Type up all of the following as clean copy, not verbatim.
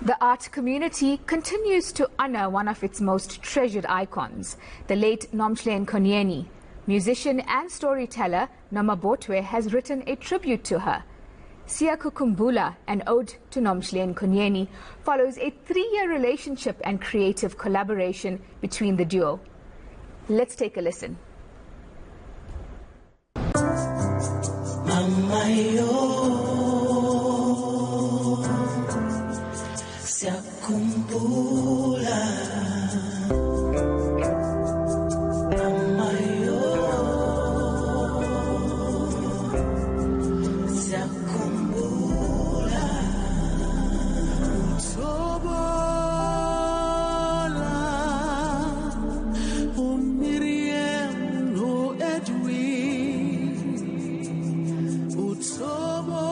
The art community continues to honor one of its most treasured icons, the late Nomhle Nkonyeni. Musician and storyteller Nomhle has written a tribute to her. Siyakukhumbula, an ode to Nomhle Nkonyeni, follows a 3-year relationship and creative collaboration between the duo. Let's take a listen. Siyakukhumbula, mama yo, siyakukhumbula, uthobola, uMiriam no Edwin, uthobola.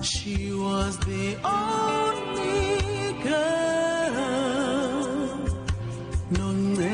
She was the only girl, Nomhle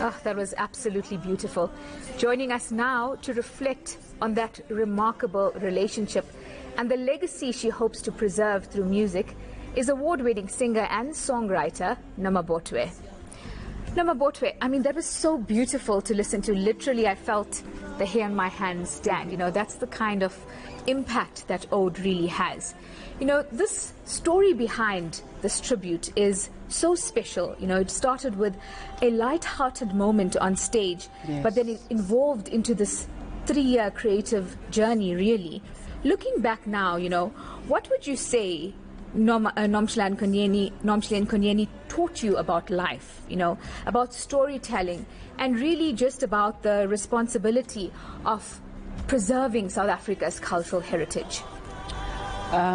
Oh, that was absolutely beautiful. Joining us now to reflect on that remarkable relationship and the legacy she hopes to preserve through music is award-winning singer and songwriter Nomhle. Nomhle, I mean, that was so beautiful to listen to. Literally, I felt the hair on my hands stand. You know, that's the kind of impact that ode really has. You know, this story behind this tribute is so special. You know, it started with a light-hearted moment on stage, yes, but then it evolved into this 3-year creative journey, really. Looking back now, you know, what would you say Nomhle Nkonyeni taught you about life, you know, about storytelling, and really just about the responsibility of preserving South Africa's cultural heritage?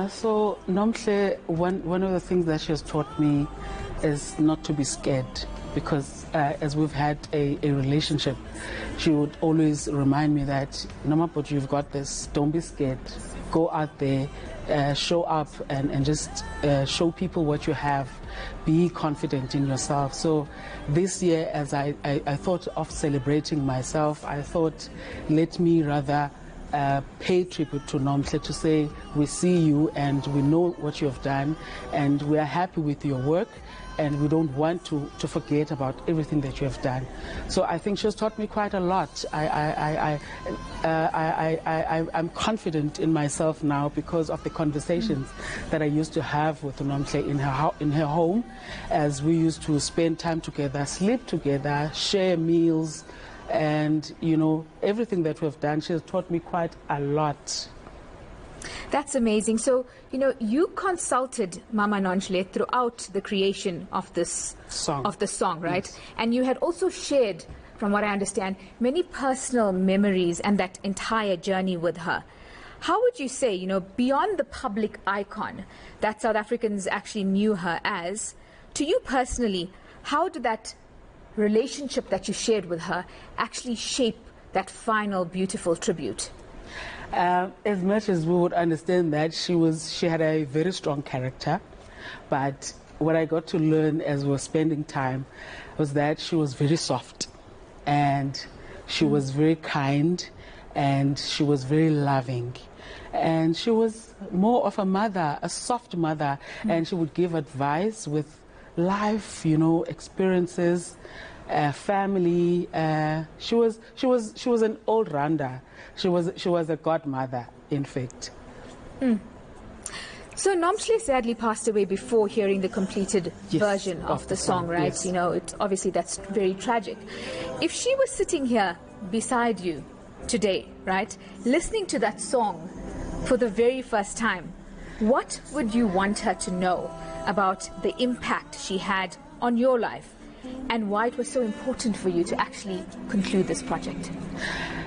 So Nomhle, one of the things that she has taught me is not to be scared, because as we've had a relationship, she would always remind me that, Nomhle, you've got this, don't be scared, go out there, show up and just show people what you have, be confident in yourself. So this year, as I thought of celebrating myself, I thought, let me rather pay tribute to Nomhle, to say we see you and we know what you have done and we are happy with your work and we don't want to forget about everything that you have done. So I think she has taught me quite a lot. I'm confident in myself now because of the conversations that I used to have with Nomhle in her home, as we used to spend time together, sleep together, share meals, and, you know, everything that we've done, she has taught me quite a lot. That's amazing. So, you know, you consulted Mama Nomhle throughout the creation of this song, right? Yes. And you had also shared, from what I understand, many personal memories and that entire journey with her. How would you say, you know, beyond the public icon that South Africans actually knew her as, to you personally, how did that relationship that you shared with her actually shape that final beautiful tribute? As much as we would understand that she had a very strong character, but what I got to learn as we were spending time was that she was very soft and she was very kind and she was very loving. And she was more of a mother, a soft mother, and she would give advice with life, experiences, family. She was an all-rounder. She was a godmother, in fact. So Nomhle sadly passed away before hearing the completed version of the song, right? Yes. It's obviously that's very tragic. If she was sitting here beside you today, right, listening to that song for the very first time, what would you want her to know about the impact she had on your life and why it was so important for you to actually conclude this project?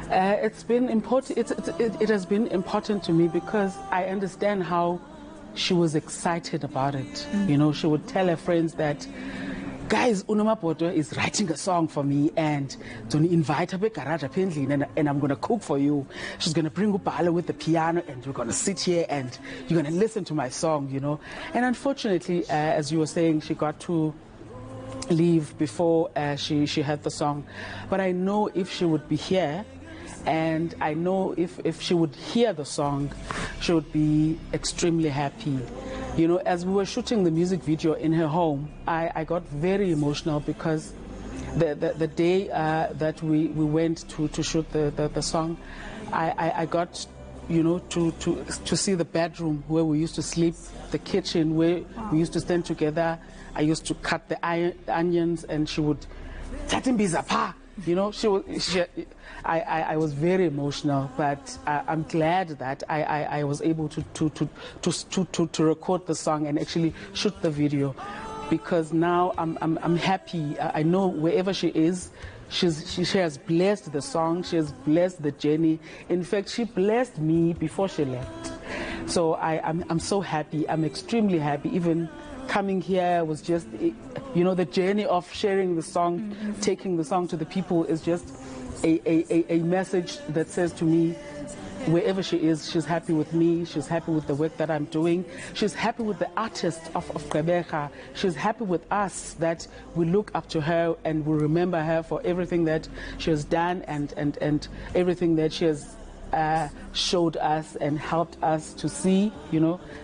It's been important. It has been important to me because I understand how she was excited about it. She would tell her friends that, guys, Unomapoto is writing a song for me and to invite her back garage and I'm going to cook for you. She's going to bring Upala with the piano and we're going to sit here and you're going to listen to my song, And unfortunately, as you were saying, she got to leave before she had the song. But I know if she would be here, and I know if she would hear the song, she would be extremely happy. As we were shooting the music video in her home, I got very emotional because the day that we went to shoot the song, I got to see the bedroom where we used to sleep, the kitchen where we used to stand together. I used to cut the onions and she would I was very emotional, but I'm glad that I was able to record the song and actually shoot the video, because now I'm happy. I know wherever she is, she has blessed the song, she has blessed the journey. In fact, she blessed me before she left. So I'm so happy. I'm extremely happy. Even coming here was just, the journey of sharing the song, taking the song to the people is just a message that says to me, wherever she is, she's happy with me, she's happy with the work that I'm doing, she's happy with the artists of Gqeberha, she's happy with us that we look up to her and we remember her for everything that she has done and everything that she has showed us and helped us to see.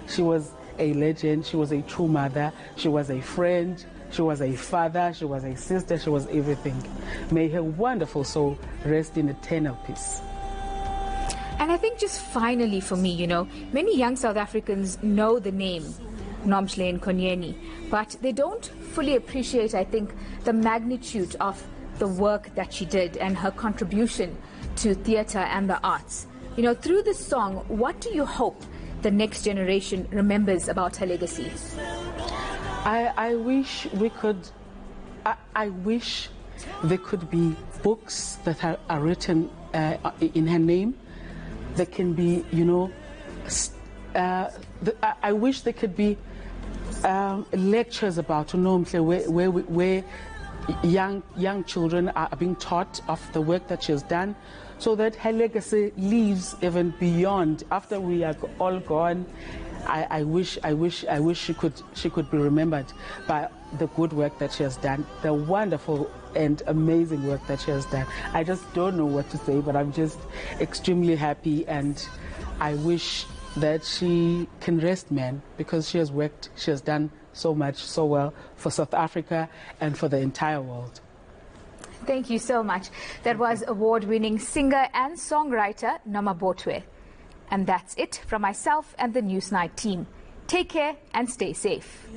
She was a legend, she was a true mother, she was a friend, she was a father, she was a sister, she was everything. May her wonderful soul rest in eternal peace. And I think just finally for me, many young South Africans know the name Nomhle Nkonyeni, but they don't fully appreciate, I think, the magnitude of the work that she did and her contribution to theatre and the arts. Through this song, what do you hope the next generation remembers about her legacy? I wish we could. I wish there could be books that are written in her name. There can be, I wish there could be lectures about Nomhle where young children are being taught of the work that she has done, so that her legacy lives even beyond after we are all gone. I wish she could be remembered by the good work that she has done, the wonderful and amazing work that she has done. I just don't know what to say, but I'm just extremely happy, and I wish that she can rest, man, because she has worked, she has done so much, so well for South Africa and for the entire world. Thank you so much. That was award-winning singer and songwriter Nomabotwe. And that's it from myself and the Newsnight team. Take care and stay safe.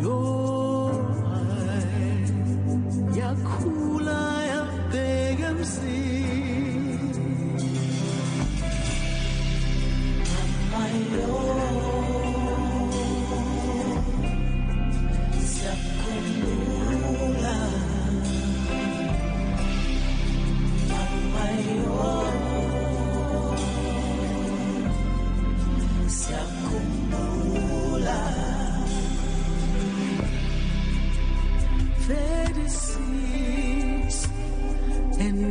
Yo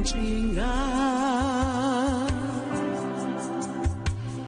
Chinga